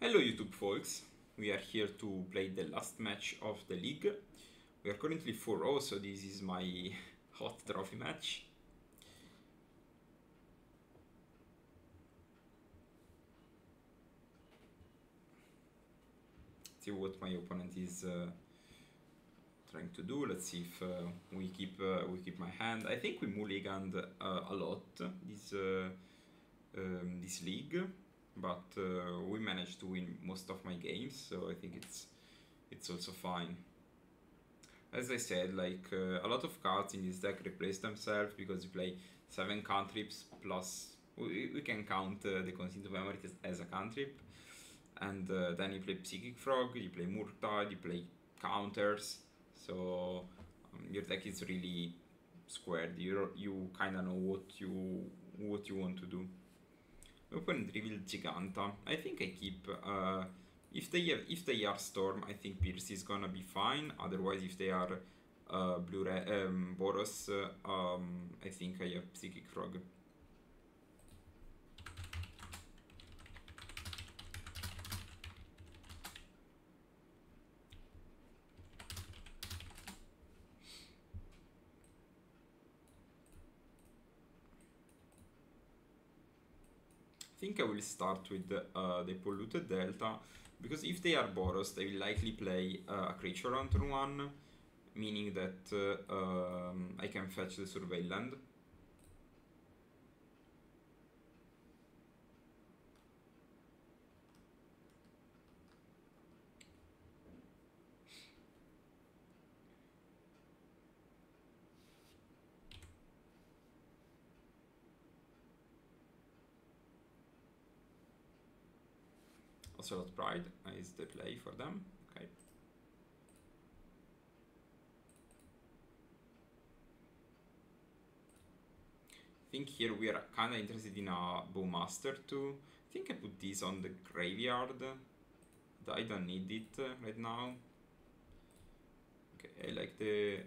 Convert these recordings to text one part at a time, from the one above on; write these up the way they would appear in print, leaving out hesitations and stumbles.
Hello YouTube folks, we are here to play the last match of the league. We are currently 4-0, so this is my hot trophy match. See what my opponent is trying to do. Let's see if we keep my hand. I think we mulliganed a lot this league, but we managed to win most of my games, so I think it's also fine. As I said, like a lot of cards in this deck replace themselves because you play 7 cantrips plus we can count the Consent of Memory as a cantrip, and then you play Psychic Frog, you play Murktide, you play counters, so your deck is really squared. You kind of know what you want to do. Opponent revealed Giganta. I think I keep. If they are Storm, I think Pierce is gonna be fine. Otherwise, if they are Boros, I think I have Psychic Frog. I think I will start with the Polluted Delta, because if they are Boros, they will likely play a creature on turn 1, meaning that I can fetch the Surveil Land. Ocelot Pride is the play for them. Okay. I think here we are kind of interested in a Bowmaster too. I think I put this on the graveyard, but I don't need it right now. Okay, I like the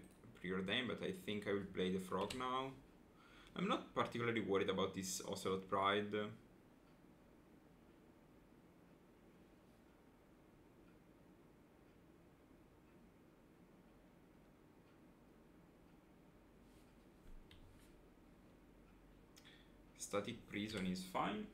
Preordain, but I think I will play the Frog now. I'm not particularly worried about this Ocelot Pride. Static Prison is fine.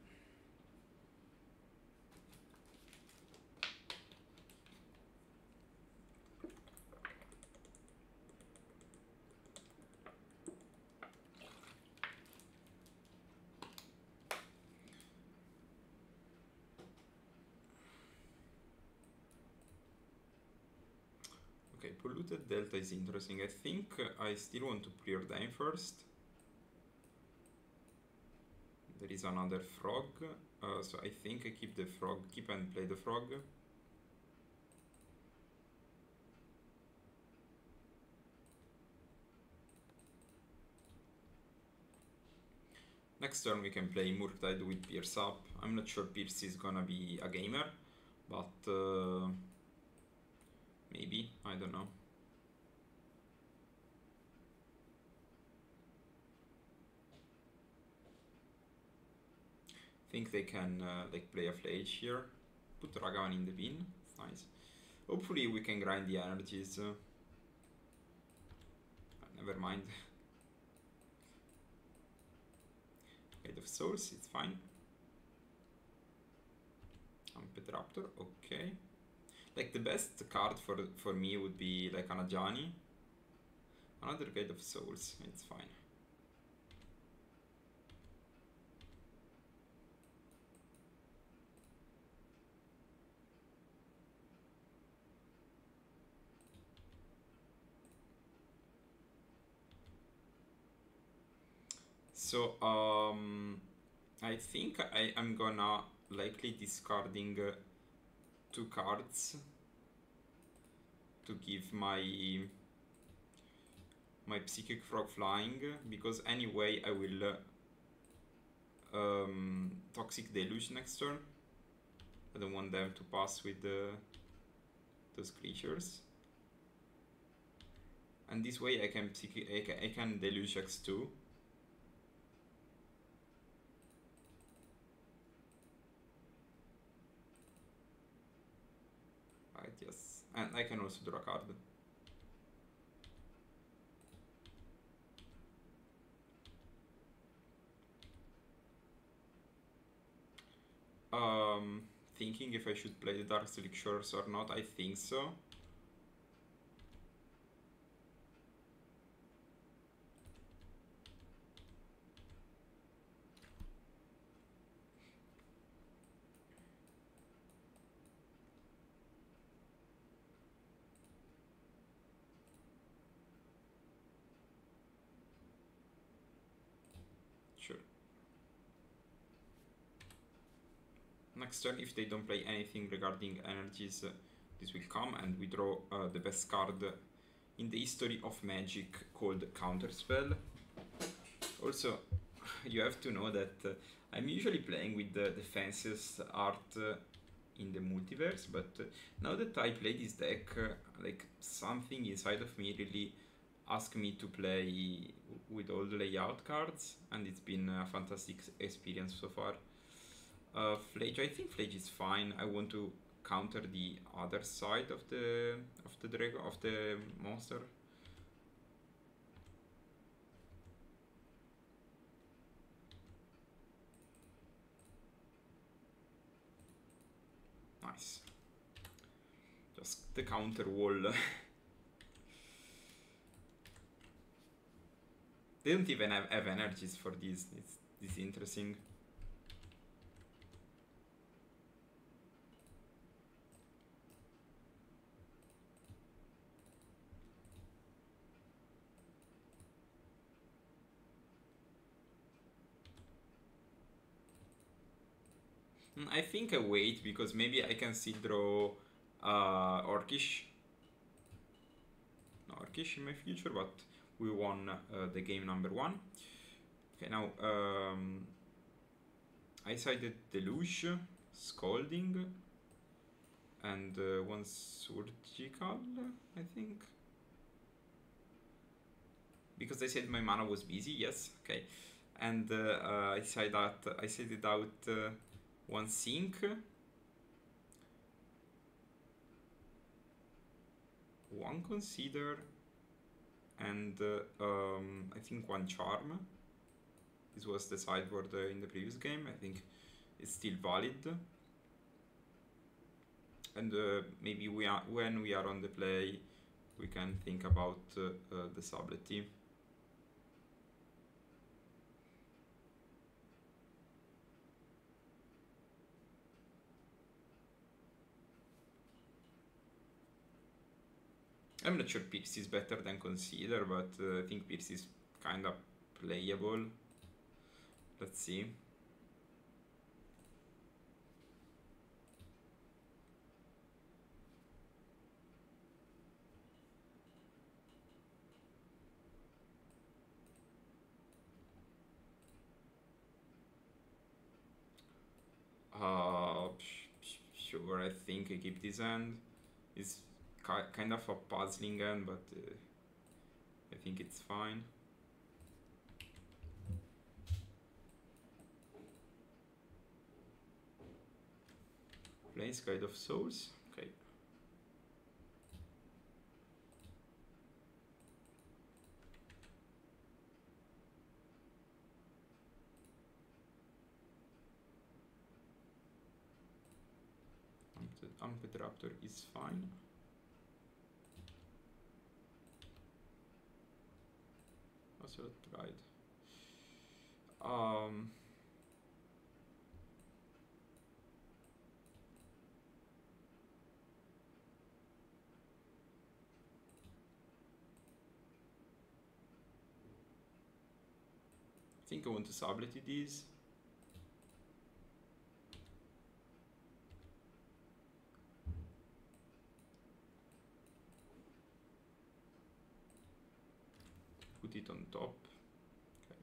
Okay, Polluted Delta is interesting. I think I still want to Preordain first. There is another frog, so I think I keep the frog, keep and play the frog. Next turn we can play Murktide with Pierce up. I'm not sure Pierce is gonna be a gamer, but maybe, I don't know. I think they can like play a Flage here, put Ragavan in the bin, nice. Hopefully we can grind the energies. Never mind. Gate of Souls, it's fine. Amped Raptor, okay. Like the best card for me would be like an Ajani. Another Gate of Souls, it's fine. So I think I'm gonna likely discarding 2 cards to give my Psychic Frog flying, because anyway I will Toxic Deluge next turn. I don't want them to pass with those creatures. And this way I can Deluge X2. Correct, yes. And I can also draw a card. Thinking if I should play the Dark Slick Shores or not, I think so. Sure. Next turn, if they don't play anything regarding energies, this will come and we draw the best card in the history of Magic called Counterspell. Also, you have to know that I'm usually playing with the fanciest art in the multiverse, but now that I play this deck, like something inside of me really asked me to play with all the layout cards, and it's been a fantastic experience so far. Flage, I think Flage is fine. I want to counter the other side of the dragon of the monster. Nice. Just the counter wall. They don't even have energies for this. It's interesting. I think I wait because maybe I can still draw Orcish. No, Orcish in my future, but we won the game number 1. Okay, now I sided Deluge, Scalding, and one Surgical, I think. Because I said my mana was busy, yes, okay. And I sided out one Sink, one Consider, and I think one Charm. This was the sideboard in the previous game. I think it's still valid. And maybe when we are on the play, we can think about the subtlety. I'm not sure Pierce is better than Consider, but I think Pierce is kind of playable. Let's see. Sure, I think I keep this hand. It's kind of a puzzling hand, but I think it's fine. Plains Guide of Souls. Okay. Raptor is fine. Also tried. I think I want to sublette these. Put it on top. Okay.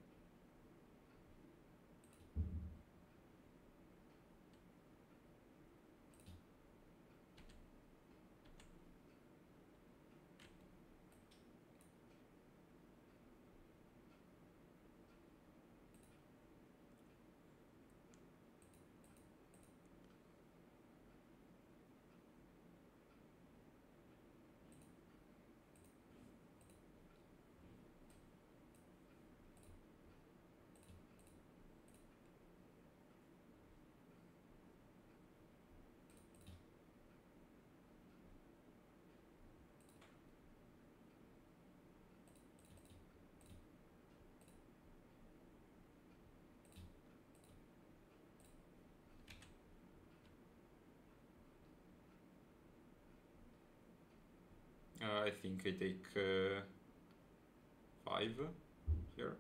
I think I take 5 here.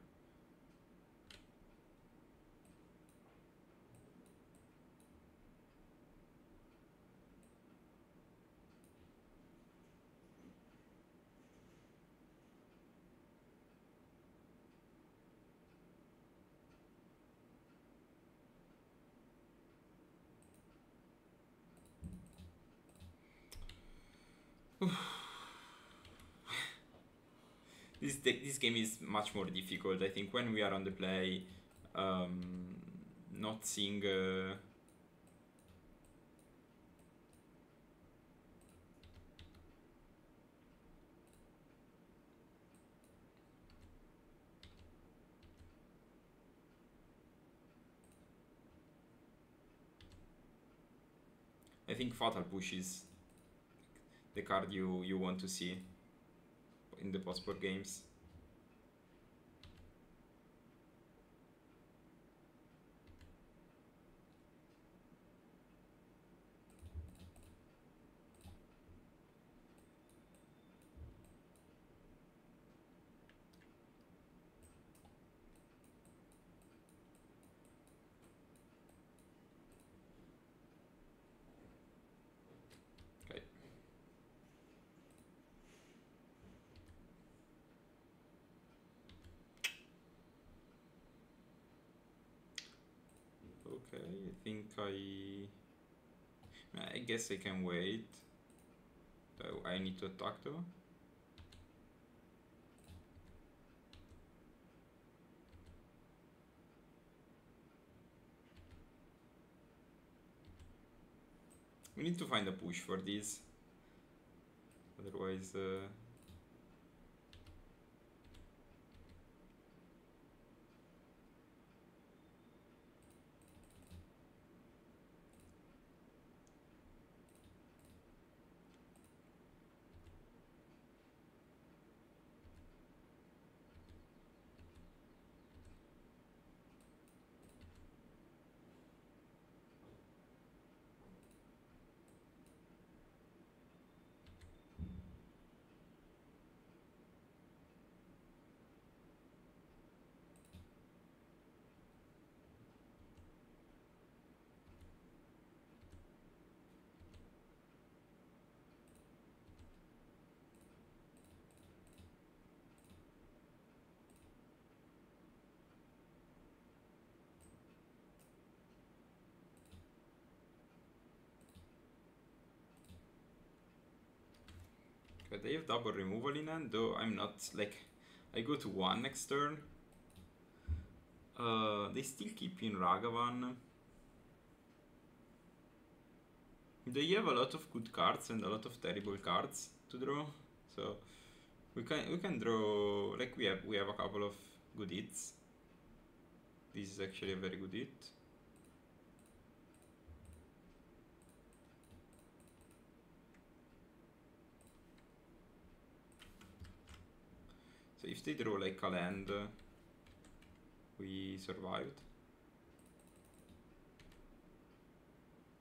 This game is much more difficult. I think when we are on the play, um, not seeing. I think Fatal Push is the card you want to see in the post-board games. Okay. Okay, I think I guess I can wait. I need to attack though. We need to find a push for this. Otherwise, but they have double removal in hand, though I'm not like I go to 1 next turn. They still keep in Ragavan. They have a lot of good cards and a lot of terrible cards to draw, so we can draw like we have a couple of good hits. This is actually a very good hit. So if they draw like a land, we survived.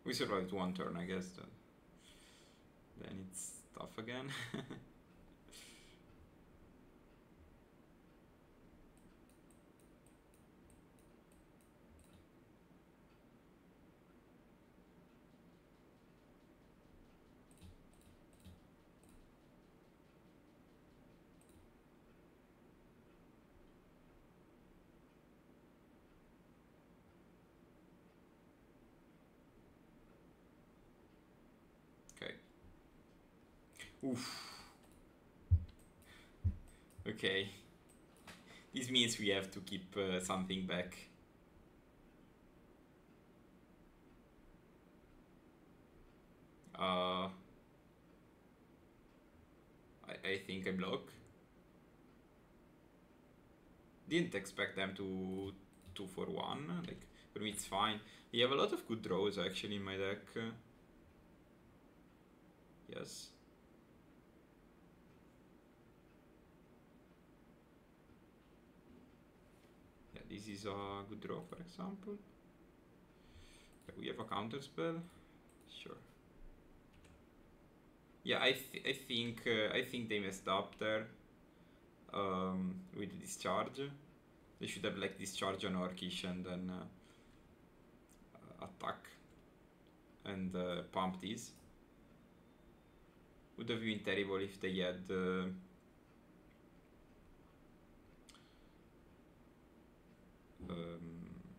We survived 1 turn, I guess. Then it's tough again. Okay. Oof. Okay. This means we have to keep something back. I think I block. Didn't expect them to 2 for 1. Like, for me it's fine. We have a lot of good draws actually in my deck. Yes. Yeah, this is a good draw, for example. Okay, we have a counter spell. Sure. Yeah, I think they messed up there with the discharge. They should have like discharge on Orcish and then attack and pump these. Would have been terrible if they had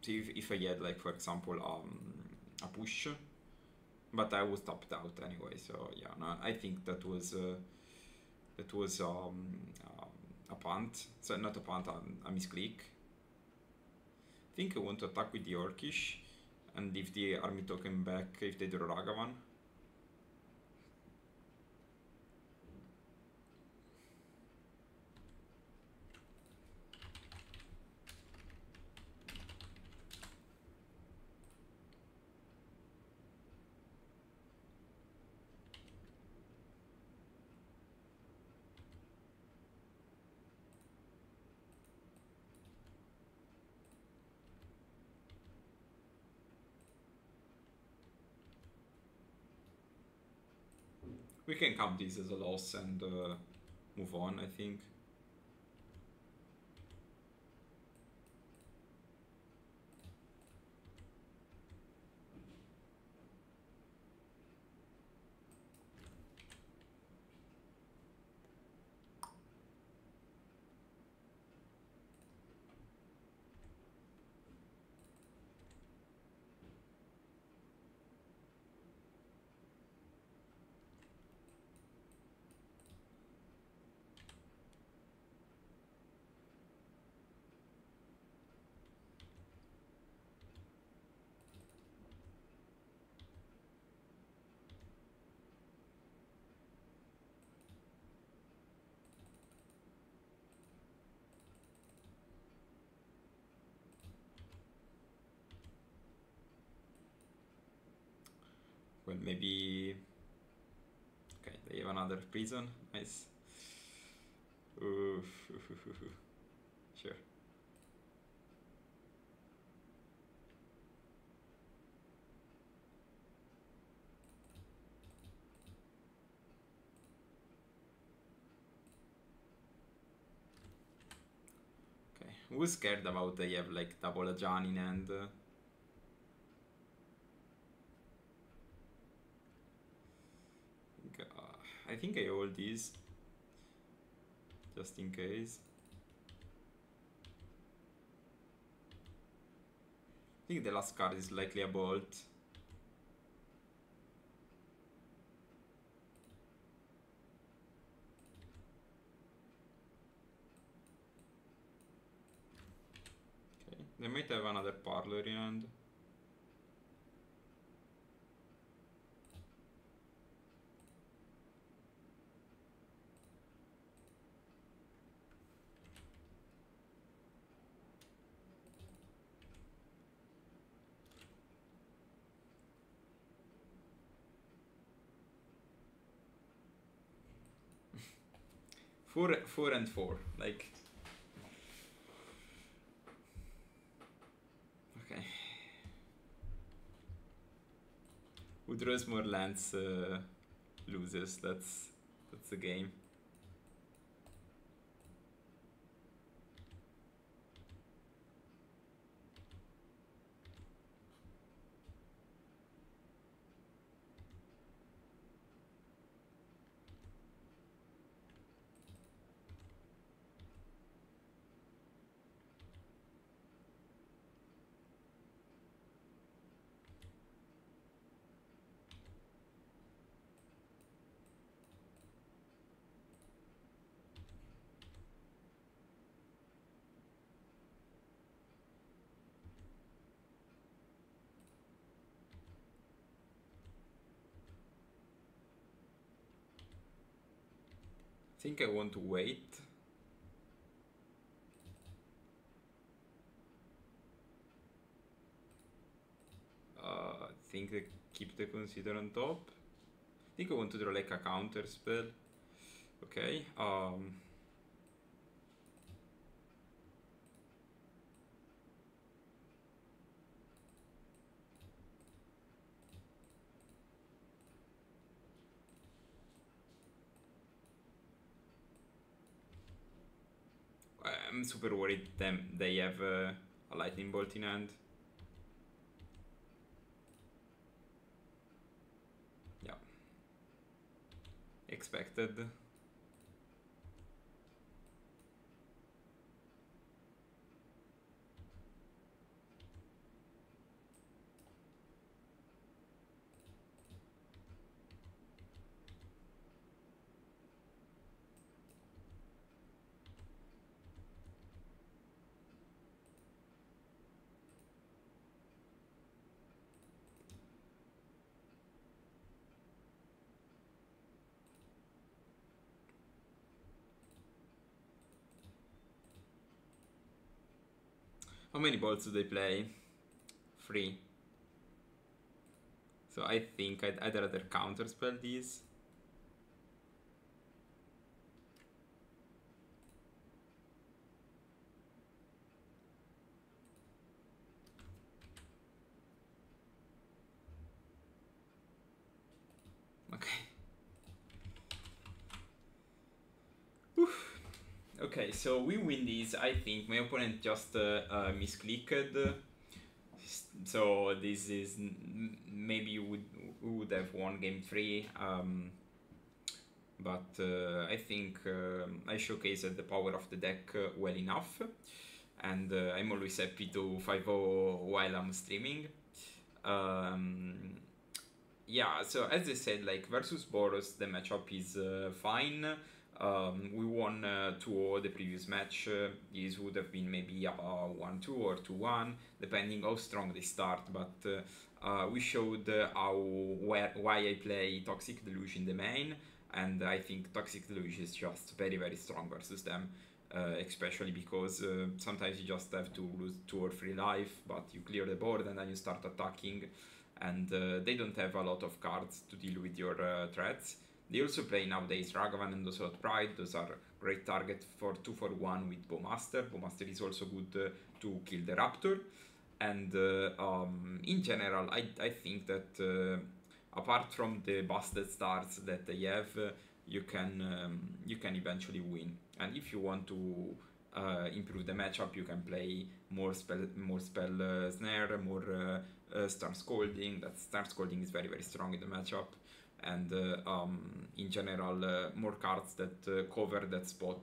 see if I had like for example a push, but I was tapped out anyway. So yeah, no, I think that was a punt. So not a punt, a misclick. I think I want to attack with the Orcish, and if the army token back, if they draw Ragavan. We can count this as a loss and move on, I think. Well, maybe... Okay, they have another prison. Nice. Oof. Sure. Okay. Who's scared about they have like double Ajan in hand? I think I hold these just in case. I think the last card is likely a bolt. Okay, they might have another parlor in hand. Four and four, like. Okay. Who draws more lands loses. That's the game. I think I want to wait. I think they keep the consider on top. I think I want to draw like a counter spell. Okay. I'm super worried them they have a lightning bolt in hand. Yeah, expected. How many bolts do they play? 3. So I think I'd rather counterspell these. Okay. Oof. Okay, so we win these. I think my opponent just misclicked. So this is maybe we would have won game 3. But I think I showcased the power of the deck well enough, and I'm always happy to 5-0 while I'm streaming. Yeah, so as I said, like versus Boros, the matchup is fine. We won 2-0 the previous match. This would have been maybe 1-2 or 2-1, depending how strong they start. But we showed why I play Toxic Deluge in the main, and I think Toxic Deluge is just very, very strong versus them. Especially because sometimes you just have to lose 2 or 3 life, but you clear the board and then you start attacking, and they don't have a lot of cards to deal with your threats. They also play nowadays Ragavan and Ocelot Pride. Those are great targets for 2-for-1 with Bowmaster. Bowmaster is also good to kill the Raptor. And in general, I think that apart from the busted starts that they have, you can eventually win. And if you want to improve the matchup, you can play more spell snare, more Star Scolding. That Star Scolding is very, very strong in the matchup, and in general more cards that cover that spot.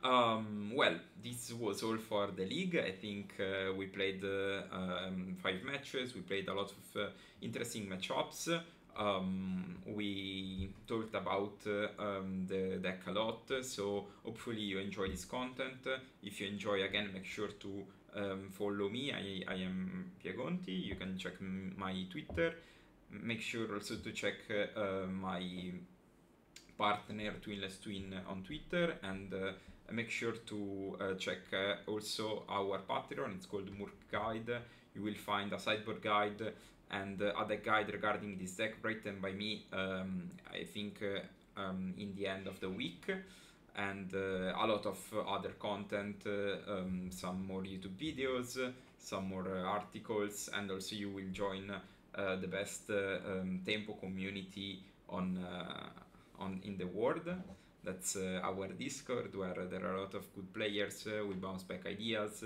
Well, this was all for the league. I think we played 5 matches. We played a lot of interesting matchups. We talked about the deck a lot, so hopefully you enjoy this content. If you enjoy, again, make sure to follow me. I am Piegonti. You can check my Twitter. Make sure also to check my partner Twinless Twin on Twitter, and make sure to check also our Patreon. It's called Murk Guide. You will find a sideboard guide and other guide regarding this deck written by me, I think in the end of the week, and a lot of other content, some more YouTube videos, some more articles, and also you will join the best tempo community on in the world. That's our Discord, where there are a lot of good players. We bounce back ideas.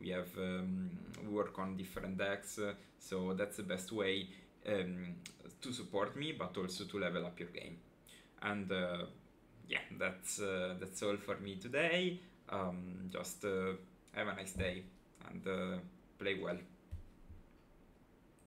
We have we work on different decks. So that's the best way to support me, but also to level up your game. And yeah, that's all for me today. Just have a nice day and play well.